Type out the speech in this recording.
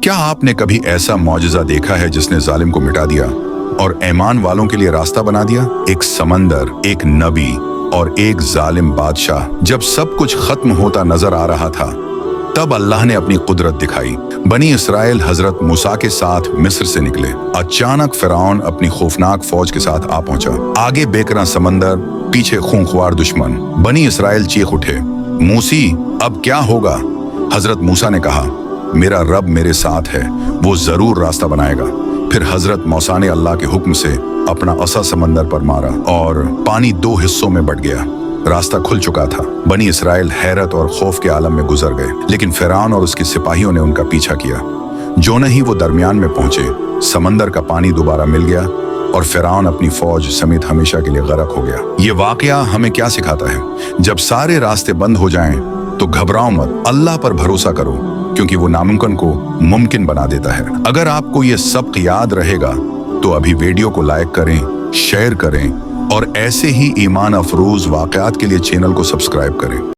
क्या आपने कभी ऐसा मौजज़ा देखा है जिसने जालिम को मिटा दिया और ईमान वालों के लिए रास्ता बना दिया? एक समंदर, एक नबी और एक जालिम बादशाह। जब सब कुछ खत्म होता नजर आ रहा था, तब अल्लाह ने अपनी कुदरत दिखाई। बनी इसराइल हजरत मूसा के साथ मिस्र से निकले। अचानक फिरौन अपनी खौफनाक फौज के साथ आ पहुंचा। आगे बेकरां समंदर, पीछे खूंखार दुश्मन। बनी इसराइल चीख उठे, मूसी अब क्या होगा? हजरत मूसा ने कहा, मेरा रब मेरे साथ है, वो जरूर रास्ता बनाएगा। फिर हजरत मूसा ने अल्लाह के हुक्म से अपना असा समंदर पर मारा और पानी दो हिस्सों में बट गया। रास्ता खुल चुका था। बनी इसराइल हैरत और खौफ के आलम में गुजर गए, लेकिन फिरौन और उसके सिपाहियों ने उनका पीछा किया। जो नहीं वो दरमियान में पहुंचे, समंदर का पानी दोबारा मिल गया और फिरौन अपनी फौज समेत हमेशा के लिए गर्क हो गया। ये वाकया हमें क्या सिखाता है? जब सारे रास्ते बंद हो जाएं, तो घबराओ मत, अल्लाह पर भरोसा करो, क्योंकि वो नामुमकिन को मुमकिन बना देता है। अगर आपको ये सबक याद रहेगा तो अभी वीडियो को लाइक करें, शेयर करें और ऐसे ही ईमान अफरोज वाकयात के लिए चैनल को सब्सक्राइब करें।